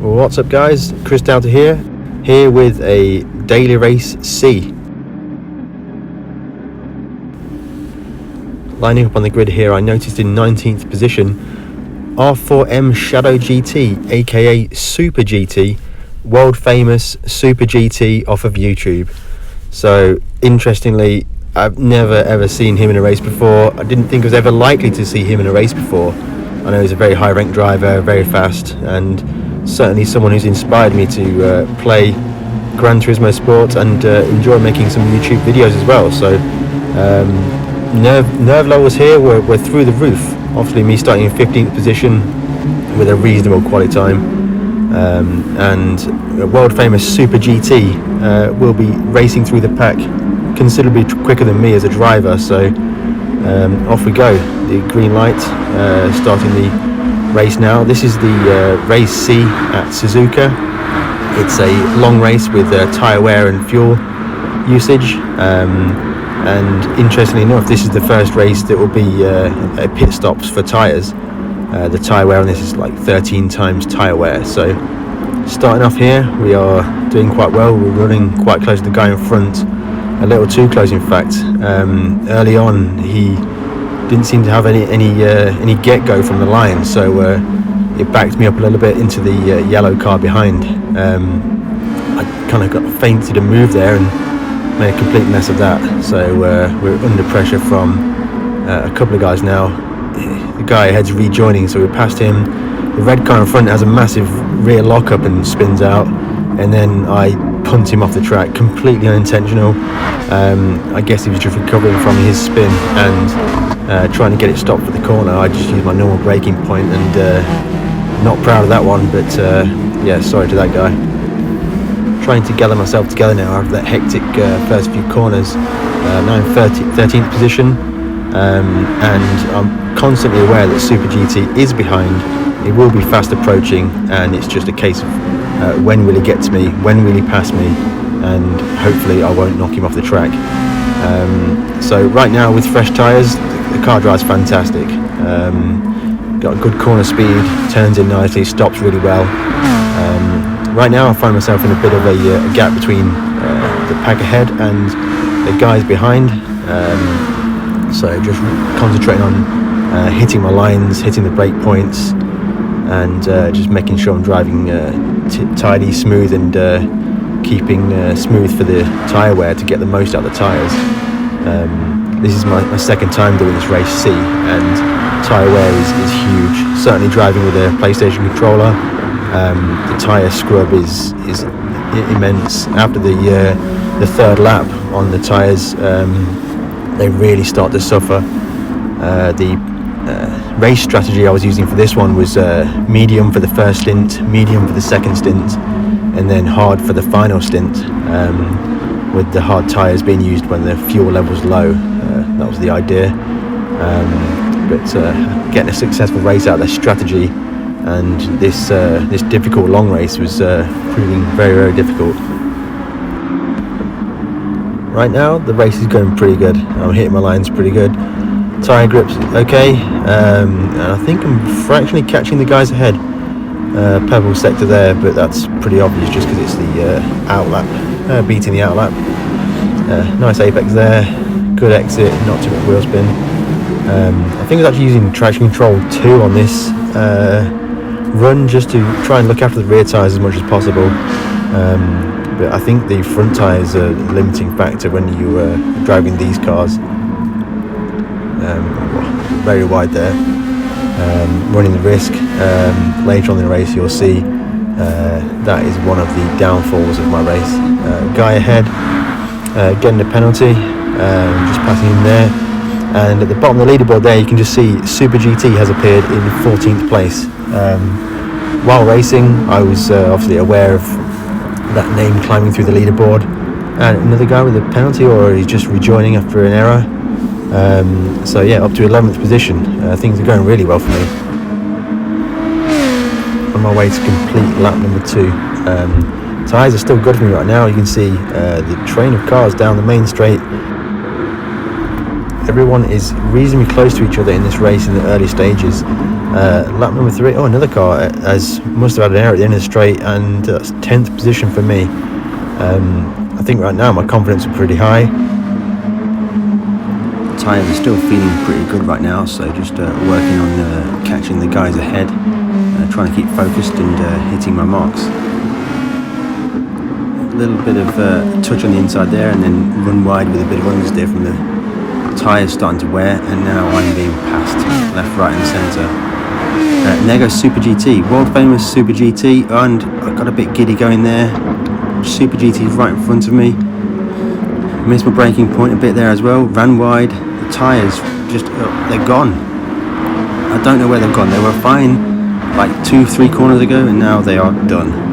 What's up guys, Chris Doughty here with a daily race C. Lining up on the grid here, I noticed in 19th position R4M Shadow GT aka Super GT, world famous Super GT off of YouTube. So interestingly, I've never ever seen him in a race before. I didn't think I was ever likely to see him in a race before. I know he's a very high ranked driver, very fast, and certainly someone who's inspired me to play Gran Turismo Sport and enjoy making some YouTube videos as well. So nerve levels here were through the roof. Obviously me starting in 15th position with a reasonable quality time, and a world famous Super GT will be racing through the pack considerably quicker than me as a driver. So off we go. The green light, starting the race now. This is the race C at Suzuka. It's a long race with tyre wear and fuel usage, and interestingly enough, this is the first race that will be pit stops for tyres. The tyre wear on this is like 13 times tyre wear. So starting off here, we are doing quite well. We're running quite close to the guy in front, a little too close in fact. Early on he didn't seem to have any get-go from the line, so it backed me up a little bit into the yellow car behind. I kind of got feinted a move there and made a complete mess of that. So we're under pressure from a couple of guys now. The guy ahead's rejoining, so we're past him. The red car in front has a massive rear lockup and spins out, and then I punt him off the track, completely unintentional. I guess he was just recovering from his spin and trying to get it stopped for the corner. I just used my normal braking point, and not proud of that one, but yeah, sorry to that guy. Trying to gather myself together now after that hectic first few corners. Now in 13th position, and I'm constantly aware that Super GT is behind. It will be fast approaching, and it's just a case of when will he get to me, when will he pass me, and hopefully I won't knock him off the track. So right now with fresh tyres, the car drives fantastic. Got a good corner speed, turns in nicely, stops really well. Right now I find myself in a bit of a gap between the pack ahead and the guys behind. So just concentrating on hitting my lines, hitting the brake points, and just making sure I'm driving tidy, smooth, and keeping smooth for the tyre wear to get the most out of the tyres. This is my second time doing this race C, and tyre wear is huge. Certainly driving with a PlayStation controller, the tyre scrub is immense. After the third lap on the tyres, they really start to suffer. The race strategy I was using for this one was medium for the first stint, medium for the second stint, and then hard for the final stint, with the hard tyres being used when the fuel level's low. That was the idea. But getting a successful race out of their strategy, and this difficult long race was proving very, very difficult. Right now the race is going pretty good. I'm hitting my lines pretty good. Tyre grips okay, and I think I'm fractionally catching the guys ahead. Pebble sector there, but that's pretty obvious just because it's the outlap, beating the outlap. Nice apex there, good exit, not too much wheel spin. I think I was actually using traction control 2 on this run just to try and look after the rear tyres as much as possible. But I think the front tyres are a limiting factor when you are driving these cars. Very wide there, running the risk. Later on in the race you'll see that is one of the downfalls of my race. Guy ahead getting a penalty, just passing him there, and at the bottom of the leaderboard there you can just see Super GT has appeared in 14th place. While racing I was obviously aware of that name climbing through the leaderboard, and another guy with a penalty, or he's just rejoining after an error. So yeah, up to 11th position. Things are going really well for me. On my way to complete lap number 2. Tyres are still good for me right now. You can see the train of cars down the main straight everyone is reasonably close to each other in this race in the early stages. Lap number 3, oh, another car must have had an error at the end of the straight, and that's 10th position for me. I think right now my confidence is pretty high. Tyres are still feeling pretty good right now, so just working on catching the guys ahead, trying to keep focused and hitting my marks. A little bit of touch on the inside there, and then run wide with a bit of understeer from the tyres starting to wear, and now I'm being passed left, right and centre. There goes Super GT, world famous Super GT, and I got a bit giddy going there. Super GT is right in front of me. Missed my braking point a bit there as well, ran wide. The tyres just, they're gone. I don't know where they've gone. They were fine like 2-3 corners ago, and now they are done.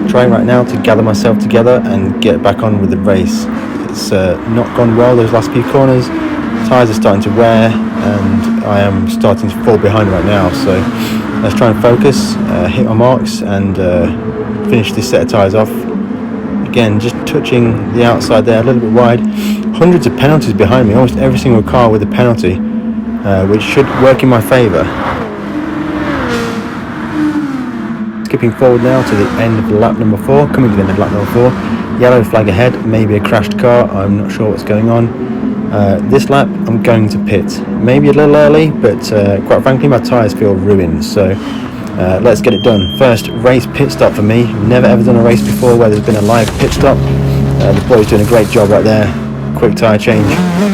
Trying right now to gather myself together and get back on with the race. It's not gone well those last few corners. Tyres are starting to wear, and I am starting to fall behind right now, so let's try and focus, hit my marks and finish this set of tyres off. Again, just touching the outside there, a little bit wide. Hundreds of penalties behind me, almost every single car with a penalty, which should work in my favour. Skipping forward now to the end of lap number 4, coming to the end of lap number 4. Yellow flag ahead, maybe a crashed car, I'm not sure what's going on. This lap I'm going to pit, maybe a little early, but quite frankly my tyres feel ruined, so let's get it done. First race pit stop for me. Never ever done a race before where there's been a live pit stop. The boy's doing a great job right there. Quick tyre change.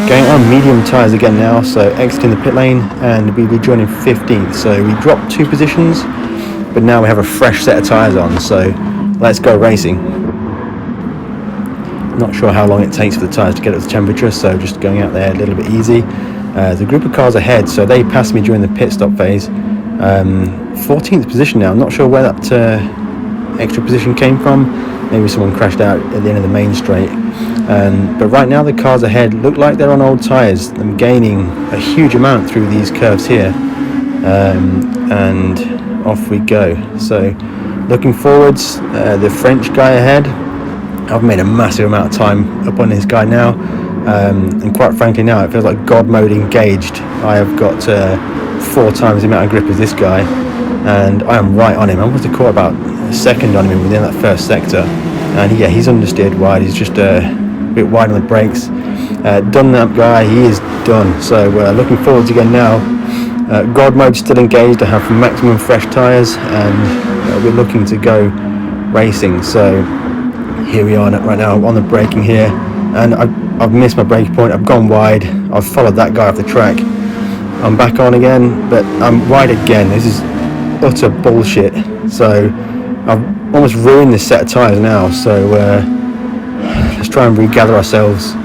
Going on medium tyres again now, so exiting the pit lane, and we'll be joining 15th, so we dropped 2 positions, but now we have a fresh set of tyres on, so let's go racing. Not sure how long it takes for the tyres to get up to temperature, so just going out there a little bit easy. There's a group of cars ahead, so they passed me during the pit stop phase. 14th position now. I'm not sure where that extra position came from. Maybe someone crashed out at the end of the main straight. But right now the cars ahead look like they're on old tyres. I'm gaining a huge amount through these curves here, and off we go. So looking forwards, the French guy ahead, I've made a massive amount of time up on this guy now, and quite frankly now it feels like God mode engaged. I have got 4 times the amount of grip as this guy, and I am right on him. I must have caught about a second on him within that first sector, and yeah, he's understeered wide. He's just a bit wide on the brakes. Done that guy, he is done. So looking forwards again now. God mode still engaged. I have maximum fresh tyres, and we're looking to go racing. So here we are right now on the braking here, and I've missed my braking point. I've gone wide. I've followed that guy off the track. I'm back on again, but I'm wide again. This is utter bullshit. So I've almost ruined this set of tyres now. So let's try and regather ourselves.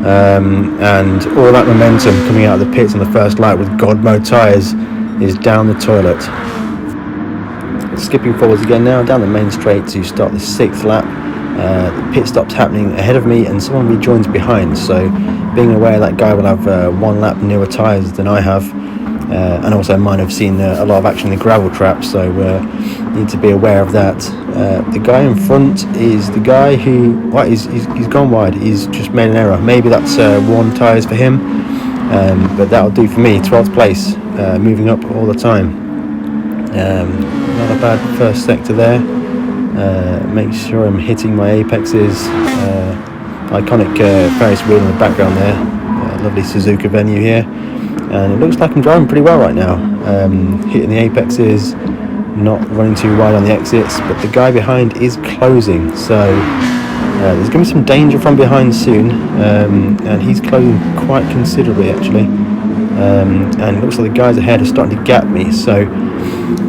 And all that momentum coming out of the pits on the first lap with God mode tyres is down the toilet. Skipping forwards again now, down the main straight to start the 6th lap. The pit stop's happening ahead of me, and someone rejoins behind, so being aware that guy will have 1 lap newer tyres than I have, and also might have seen a lot of action in the gravel trap, so need to be aware of that. The guy in front is the guy who, he's gone wide. He's just made an error. Maybe that's worn tyres for him, but that'll do for me. 12th place, moving up all the time. Not a bad first sector there. Make sure I'm hitting my apexes. Iconic Ferris wheel in the background there. Lovely Suzuka venue here, and it looks like I'm driving pretty well right now. Hitting the apexes, not running too wide on the exits, but the guy behind is closing, so there's going to be some danger from behind soon, and he's closing quite considerably actually, and it looks like the guys ahead are starting to gap me, so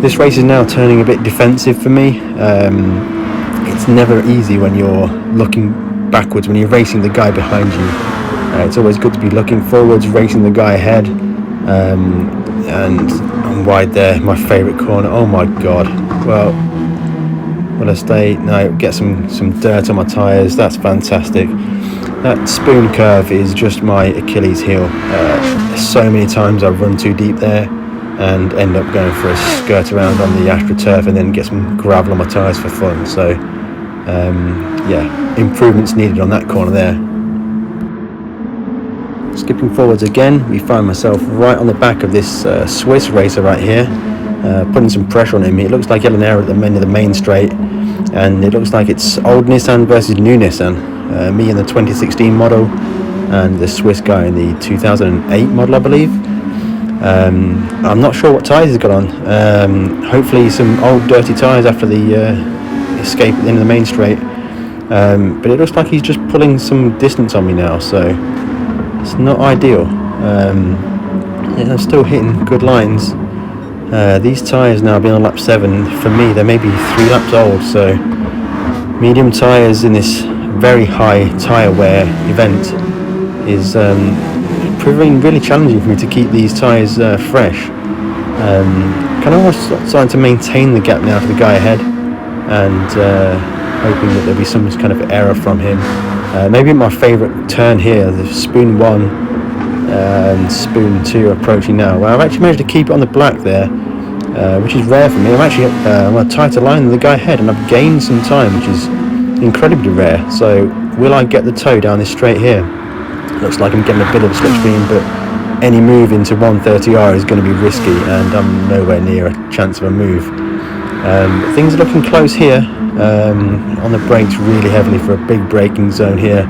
this race is now turning a bit defensive for me. It's never easy when you're looking backwards, when you're racing the guy behind you. It's always good to be looking forwards, racing the guy ahead. And I'm wide there, my favourite corner. Oh my god. Well, will I stay? No, get some dirt on my tyres. That's fantastic. That spoon curve is just my Achilles heel. So many times I've run too deep there and end up going for a skirt around on the AstroTurf and then get some gravel on my tyres for fun. So yeah, improvements needed on that corner there. Skipping forwards again, we find myself right on the back of this Swiss racer right here, putting some pressure on him. It looks like an error at the end of the main straight, and it looks like it's old Nissan versus new Nissan. Me in the 2016 model, and the Swiss guy in the 2008 model, I believe. I'm not sure what tyres he's got on. Hopefully some old dirty tyres after the escape at the end of the main straight. But it looks like he's just pulling some distance on me now, so it's not ideal. Yeah, I'm still hitting good lines. These tyres now being on lap 7, for me they're maybe 3 laps old, so medium tyres in this very high tyre wear event is proving really challenging for me to keep these tyres fresh. Kind of almost starting to maintain the gap now to the guy ahead, and hoping that there'll be some kind of error from him. Maybe my favourite turn here, the spoon 1 and spoon 2 approaching now. Well, I've actually managed to keep it on the black there, which is rare for me. I'm actually on a tighter line than the guy ahead, and I've gained some time, which is incredibly rare. So will I get the toe down this straight here? Looks like I'm getting a bit of a slipstream, but any move into 130R is going to be risky, and I'm nowhere near a chance of a move. Things are looking close here. On the brakes really heavily for a big braking zone here.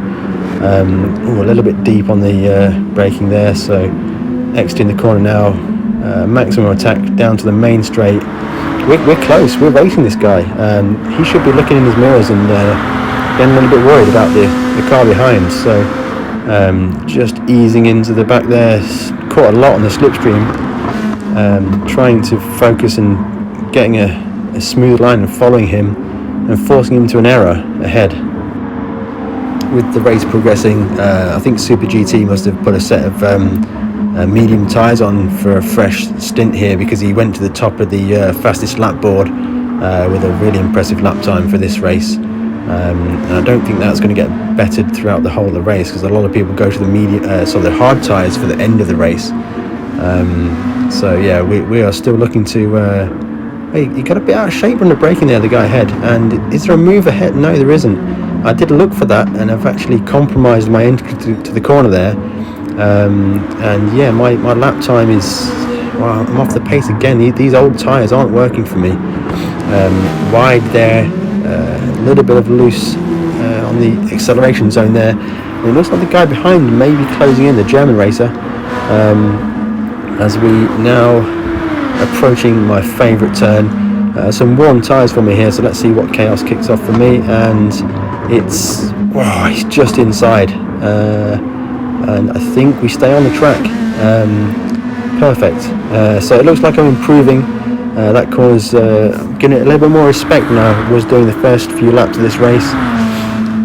Ooh, a little bit deep on the braking there, so exiting the corner now. Maximum attack down to the main straight. We're close, we're racing this guy. He should be looking in his mirrors and getting a little bit worried about the car behind, so just easing into the back there. Caught a lot on the slipstream, trying to focus and getting a smooth line and following him and forcing him to an error ahead. With the race progressing, I think Super GT must have put a set of medium tyres on for a fresh stint here, because he went to the top of the fastest lap board with a really impressive lap time for this race. And I don't think that's going to get bettered throughout the whole of the race, because a lot of people go to the the hard tyres for the end of the race. So yeah, we are still looking to. He got a bit out of shape when the braking there, the guy ahead. And is there a move ahead? No, there isn't. I did look for that, and I've actually compromised my entry to the corner there. And yeah, my lap time is, well, I'm off the pace again. These old tyres aren't working for me. Wide there, a little bit of loose on the acceleration zone there. And it looks like the guy behind may be closing in, the German racer. As we now approaching my favourite turn. Some worn tyres for me here, so let's see what chaos kicks off for me. And it's just inside, and I think we stay on the track. Perfect. So it looks like I'm improving. That corner's getting a little bit more respect than I was doing the first few laps of this race,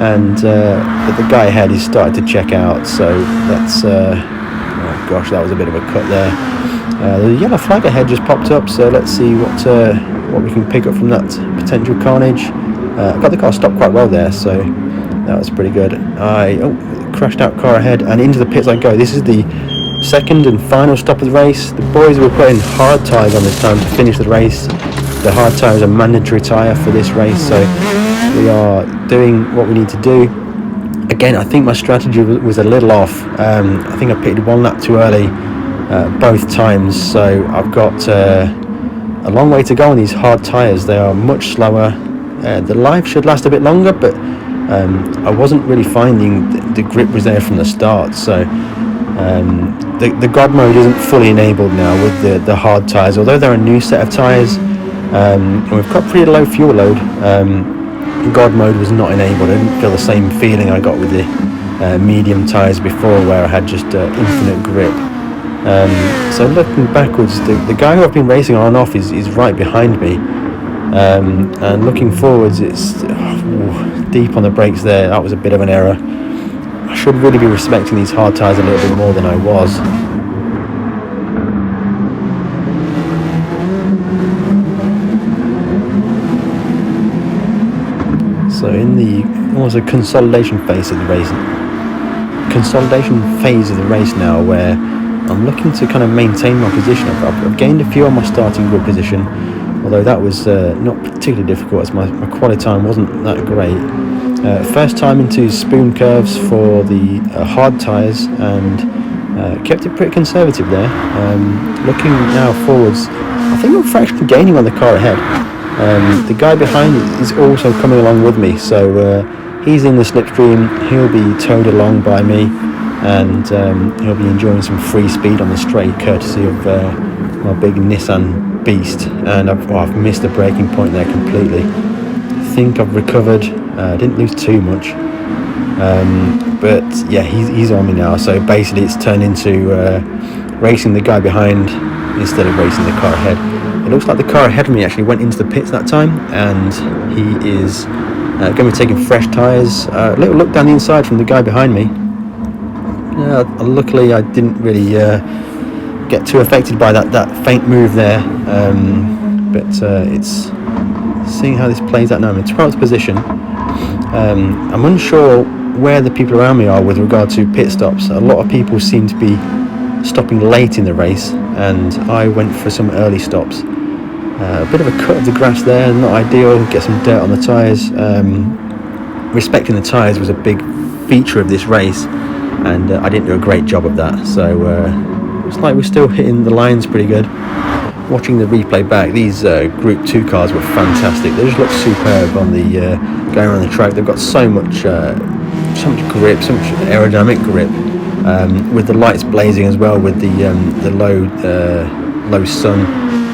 and the guy ahead is starting to check out, so that's oh gosh, that was a bit of a cut there. The yellow flag ahead just popped up, so let's see what we can pick up from that potential carnage. I got the car stopped quite well there, so that was pretty good. Crashed out car ahead, and into the pits I go. This is the second and final stop of the race. The boys were putting hard tyres on this time to finish the race. The hard tyre is a mandatory tyre for this race, so we are doing what we need to do. Again, I think my strategy was a little off. I think I picked one lap too early both times, so I've got a long way to go on these hard tyres. They are much slower. The life should last a bit longer, but I wasn't really finding the grip was there from the start, so the God mode isn't fully enabled now with the hard tyres, although they're a new set of tyres, and we've got pretty low fuel load. God mode was not enabled. I didn't feel the same feeling I got with the medium tyres before, where I had just infinite grip. So looking backwards, the guy who I've been racing on and off is right behind me, and looking forwards, it's deep on the brakes there. That was a bit of an error. I should really be respecting these hard tyres a little bit more than I was. So in the almost a consolidation phase of the race now, where I'm looking to kind of maintain my position. I've gained a few on my starting grid position. although that was not particularly difficult as my quali time wasn't that great. First time into spoon curves for the hard tyres, and kept it pretty conservative there. Looking now forwards, I think I'm fractionally gaining on the car ahead. The guy behind is also coming along with me, so he's in the slipstream. He'll be towed along by me, and he'll be enjoying some free speed on the straight, courtesy of my big Nissan Beast. And I've missed the braking point there completely. I think I've recovered. Didn't lose too much, but yeah, he's on me now. So basically, it's turned into racing the guy behind instead of racing the car ahead. It looks like the car ahead of me actually went into the pits that time, and he is going to be taking fresh tyres. A little look down the inside from the guy behind me. Luckily, I didn't really get too affected by that faint move there, but it's seeing how this plays out now. I'm in 12th position. I'm unsure where the people around me are with regard to pit stops. A lot of people seem to be stopping late in the race, and I went for some early stops. A bit of a cut of the grass there, not ideal. Get some dirt on the tyres. Respecting the tyres was a big feature of this race, and I didn't do a great job of that. So looks like we're still hitting the lines pretty good. Watching the replay back, these Group 2 cars were fantastic. They just look superb on the going around the track. They've got so much grip, so much aerodynamic grip, with the lights blazing as well, with the low sun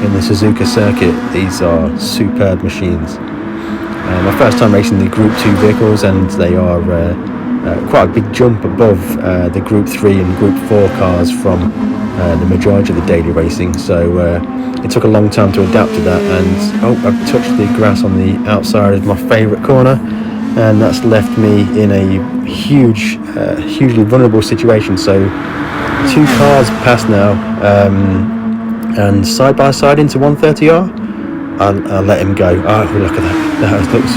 in the Suzuka circuit. These are superb machines. My first time racing the Group 2 vehicles, and they are quite a big jump above the Group 3 and Group 4 cars from the majority of the daily racing. So it took a long time to adapt to that, and I've touched the grass on the outside of my favourite corner, and that's left me in a hugely vulnerable situation. So 2 cars past now, and side by side into 130R. I'll let him go. Oh, look at that. That looks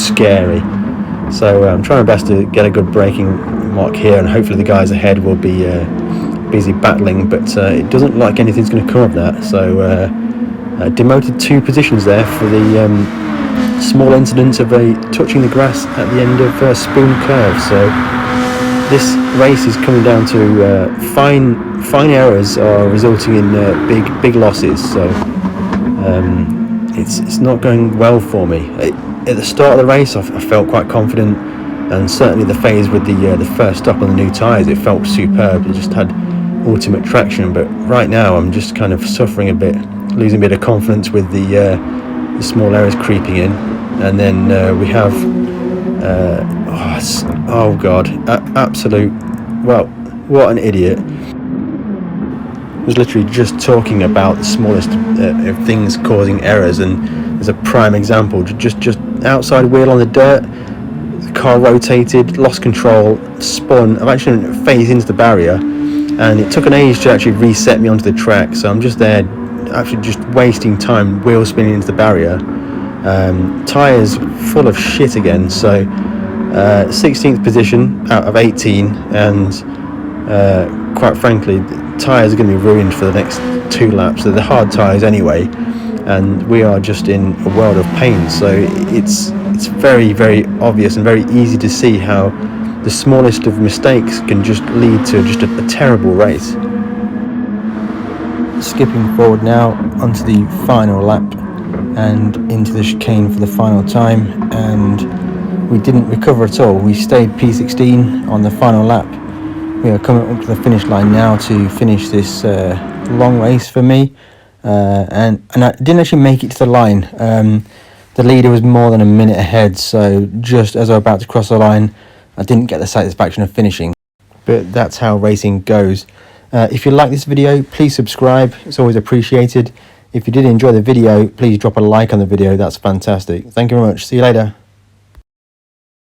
scary. So I'm trying my best to get a good braking mark here, and hopefully the guys ahead will be busy battling, but it doesn't look like anything's going to come of that. So demoted 2 positions there for the small incident of touching the grass at the end of Spoon Curve. So this race is coming down to fine errors are resulting in big losses. So it's not going well for me. At the start of the race, I felt quite confident, and certainly the phase with the first stop on the new tyres, it felt superb. It just had ultimate traction. But right now, I'm just kind of suffering a bit, losing a bit of confidence with the small errors creeping in, and then we have oh god, absolute. Well, what an idiot. I was literally just talking about the smallest of things causing errors, and there's a prime example. Just outside wheel on the dirt, the car rotated, lost control, spun. I've actually phased into the barrier, and it took an age to actually reset me onto the track. So I'm just there, actually just wasting time, wheel spinning into the barrier. Tyres full of shit again. So 16th position out of 18, and quite frankly, tyres are going to be ruined for the next 2 laps. They're the hard tyres anyway, and we are just in a world of pain. So it's very, very obvious and very easy to see how the smallest of mistakes can just lead to just a terrible race. Skipping forward now onto the final lap and into the chicane for the final time, and we didn't recover at all. We stayed P16 on the final lap. We are coming up to the finish line now to finish this long race for me, and I didn't actually make it to the line. The leader was more than a minute ahead, so just as I was about to cross the line, I didn't get the satisfaction of finishing. But that's how racing goes. If you like this video, please subscribe. It's always appreciated. If you did enjoy the video, please drop a like on the video. That's fantastic. Thank you very much. See you later.